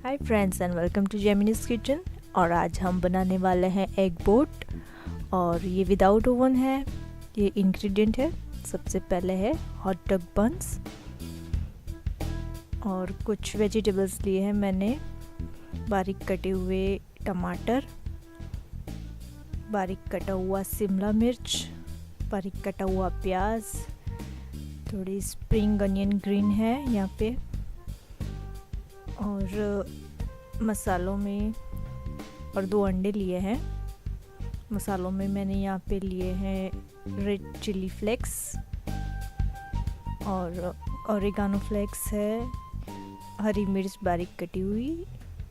Hi friends and welcome to Gemini's kitchen. और आज हम बनाने वाले हैं एग बोट और ये विदाउट ओवन है। ये इंग्रेडिएंट है, सबसे पहले है हॉट डॉग बंस और कुछ वेजिटेबल्स लिए हैं मैंने। बारीक कटे हुए टमाटर, बारीक कटा हुआ शिमला मिर्च, बारीक कटा हुआ प्याज, थोड़ी स्प्रिंग अनियन ग्रीन है यहाँ पे। और मसालों में और 2 अंडे लिए हैं। मसालों में मैंने यहाँ पे लिए हैं रेड चिली फ्लेक्स और ओरेगानो फ्लेक्स है, हरी मिर्च बारीक कटी हुई,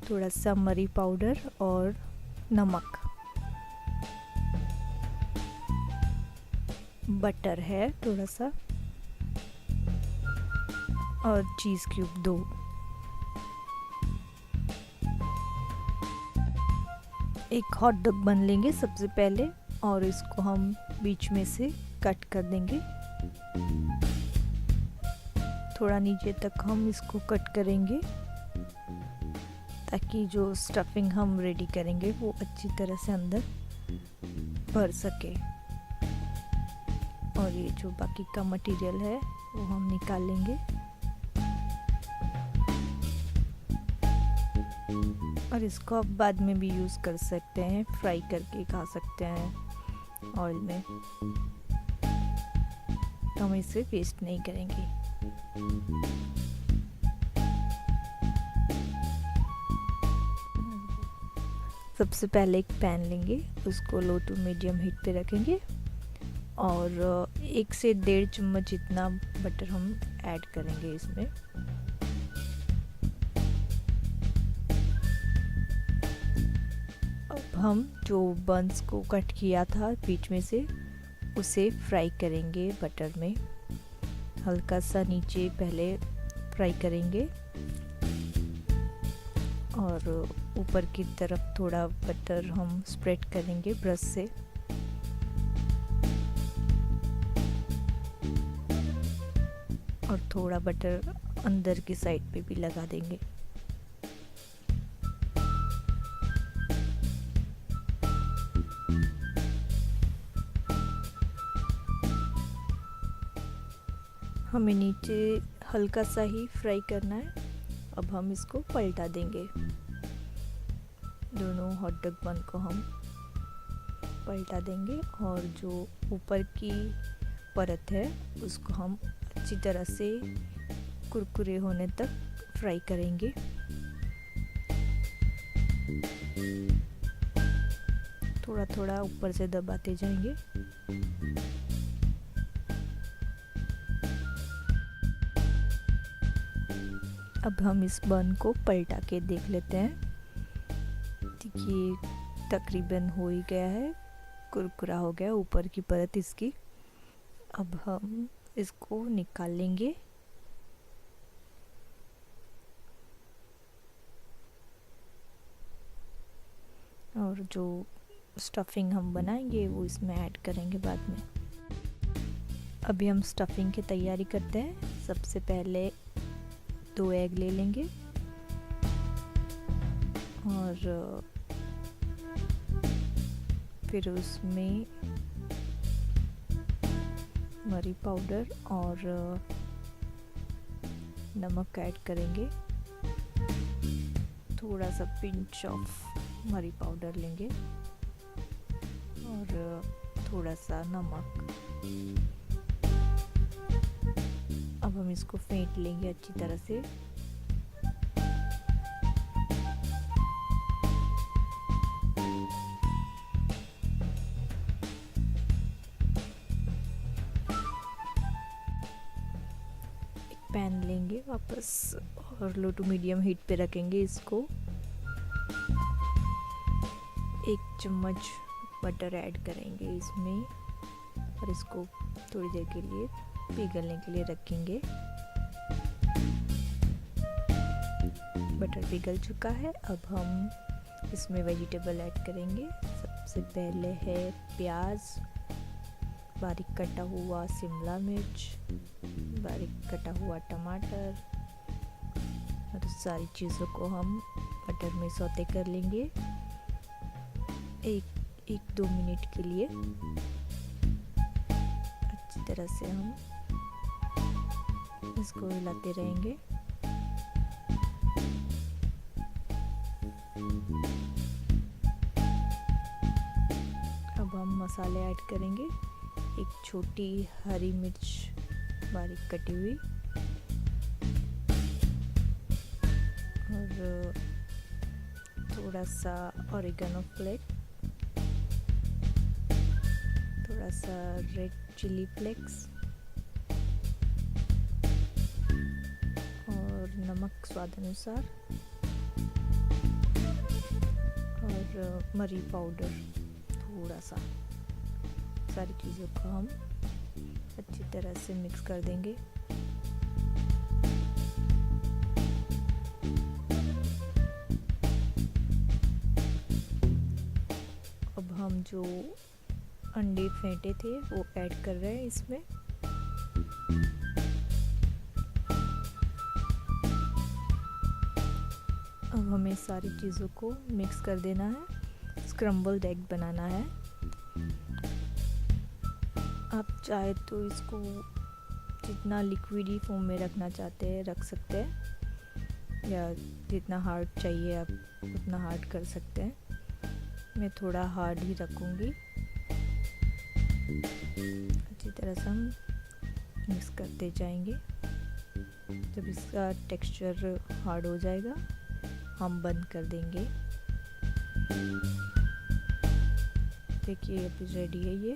थोड़ा सा मरी पाउडर और नमक। बटर है थोड़ा सा और चीज़ क्यूब 2। एक हॉट डॉग बन लेंगे सबसे पहले और इसको हम बीच में से कट कर देंगे। थोड़ा नीचे तक हम इसको कट करेंगे ताकि जो स्टफिंग हम रेडी करेंगे वो अच्छी तरह से अंदर भर सके। और ये जो बाकी का मटेरियल है वो हम निकाल लेंगे और इसको आप बाद में भी यूज़ कर सकते हैं, फ्राई करके खा सकते हैं ऑयल में, तो हम इसे वेस्ट नहीं करेंगे। सबसे पहले एक पैन लेंगे, उसको लो टू मीडियम हीट पे रखेंगे और 1 से 1.5 चम्मच इतना बटर हम ऐड करेंगे इसमें। हम जो बंस को कट किया था बीच में से उसे फ्राई करेंगे बटर में। हल्का सा नीचे पहले फ्राई करेंगे और ऊपर की तरफ थोड़ा बटर हम स्प्रेड करेंगे ब्रश से। और थोड़ा बटर अंदर की साइड पे भी लगा देंगे। हमें नीचे हल्का सा ही फ्राई करना है। अब हम इसको पलटा देंगे। दोनों हॉट डॉग बन को हम पलटा देंगे और जो ऊपर की परत है उसको हम अच्छी तरह से कुरकुरे होने तक फ्राई करेंगे। थोड़ा थोड़ा ऊपर से दबाते जाएंगे। अब हम इस बन को पलटा के देख लेते हैं। देखिए तकरीबन हो ही गया है, कुरकुरा हो गया ऊपर की परत इसकी। अब हम इसको निकाल लेंगे और जो स्टफिंग हम बनाएंगे वो इसमें ऐड करेंगे बाद में। अभी हम स्टफिंग की तैयारी करते हैं। सबसे पहले 2 एग ले लेंगे और फिर उसमें मरी पाउडर और नमक ऐड करेंगे। थोड़ा सा पिंच ऑफ मरी पाउडर लेंगे और थोड़ा सा नमक। अब हम इसको फेंट लेंगे अच्छी तरह से। एक पैन लेंगे वापस और लो टू मीडियम हीट पे रखेंगे इसको। 1 चम्मच बटर ऐड करेंगे इसमें और इसको थोड़ी देर के लिए पिघलने के लिए रखेंगे। बटर पिघल चुका है। अब हम इसमें वेजिटेबल ऐड करेंगे। सबसे पहले है प्याज, बारीक कटा हुआ शिमला मिर्च, बारीक कटा हुआ टमाटर, और सारी चीज़ों को हम बटर में सौते कर लेंगे 1-2 मिनट के लिए। अच्छी तरह से हम इसको हिलाते रहेंगे। अब हम मसाले ऐड करेंगे। एक छोटी हरी मिर्च बारीक कटी हुई और थोड़ा सा ओरेगानो फ्लेक, थोड़ा सा रेड चिली फ्लेक्स और नमक स्वाद अनुसार और मरी पाउडर थोड़ा सा। सारी चीज़ों को हम अच्छी तरह से मिक्स कर देंगे। अब हम जो अंडे फेंटे थे वो ऐड कर रहे हैं इसमें। अब हमें सारी चीज़ों को मिक्स कर देना है। स्क्रम्बल्ड एग बनाना है। आप चाहे तो इसको जितना लिक्विडी फॉर्म में रखना चाहते हैं रख सकते हैं, या जितना हार्ड चाहिए आप उतना हार्ड कर सकते हैं। मैं थोड़ा हार्ड ही रखूँगी। अच्छी तरह से हम मिक्स करते जाएंगे। जब इसका टेक्सचर हार्ड हो जाएगा हम बंद कर देंगे। देखिए अभी रेडी है, ये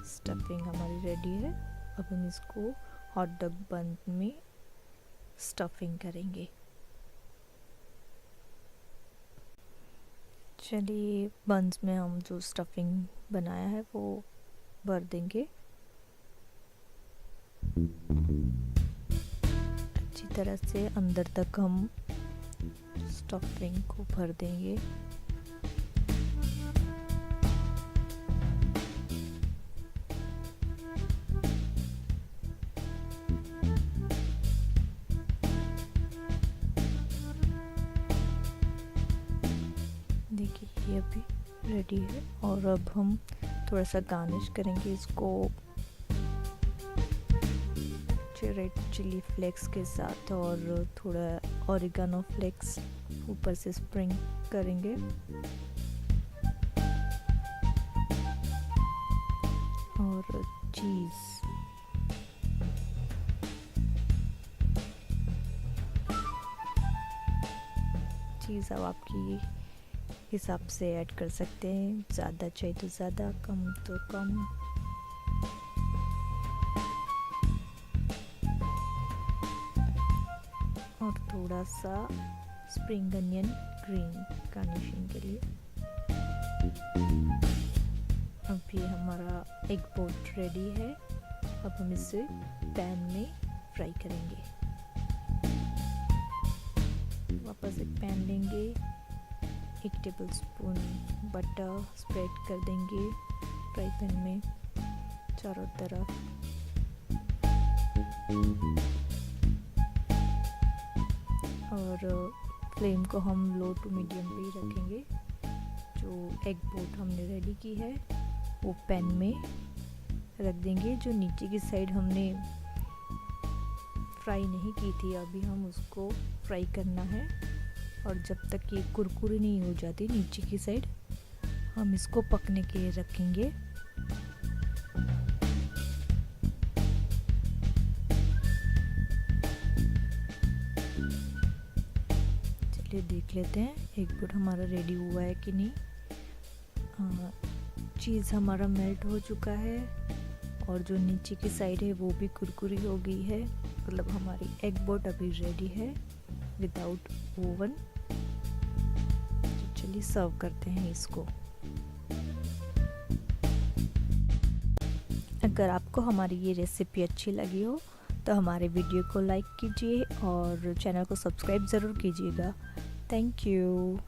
स्टफिंग हमारी रेडी है। अब हम इसको हॉट डॉग बन में स्टफिंग करेंगे। चलिए बंस में हम जो स्टफिंग बनाया है वो भर देंगे। अच्छी तरह से अंदर तक हम स्टफिंग को भर देंगे। देखिए ये अभी रेडी है और अब हम थोड़ा सा गार्निश करेंगे इसको रेड चिली फ्लेक्स के साथ और थोड़ा ओरेगानो फ्लेक्स ऊपर से स्प्रिंग करेंगे। और चीज़ अब आपकी हिसाब से ऐड कर सकते हैं, ज़्यादा चाहिए तो ज़्यादा, कम तो कम। और थोड़ा सा स्प्रिंग अनियन ग्रीन गार्निशिंग के लिए। अब ये हमारा एग बोट रेडी है। अब हम इसे पैन में फ्राई करेंगे। वापस एक पैन लेंगे, 1 टेबलस्पून बटर स्प्रेड कर देंगे फ्राई पैन में चारों तरफ। और फ्लेम को हम लो टू मीडियम पे ही रखेंगे। जो एग बोट हमने रेडी की है वो पैन में रख देंगे। जो नीचे की साइड हमने फ्राई नहीं की थी अभी हम उसको फ्राई करना है। और जब तक ये कुरकुरी नहीं हो जाती नीचे की साइड हम इसको पकने के लिए रखेंगे। चलिए देख लेते हैं एग बोट हमारा रेडी हुआ है कि नहीं। चीज़ हमारा मेल्ट हो चुका है और जो नीचे की साइड है वो भी कुरकुरी हो गई है। मतलब हमारी एग बोट अभी रेडी है विदाउट ओवन। तो चलिए सर्व करते हैं इसको। अगर आपको हमारी ये रेसिपी अच्छी लगी हो तो हमारे वीडियो को लाइक कीजिए और चैनल को सब्सक्राइब ज़रूर कीजिएगा। Thank you.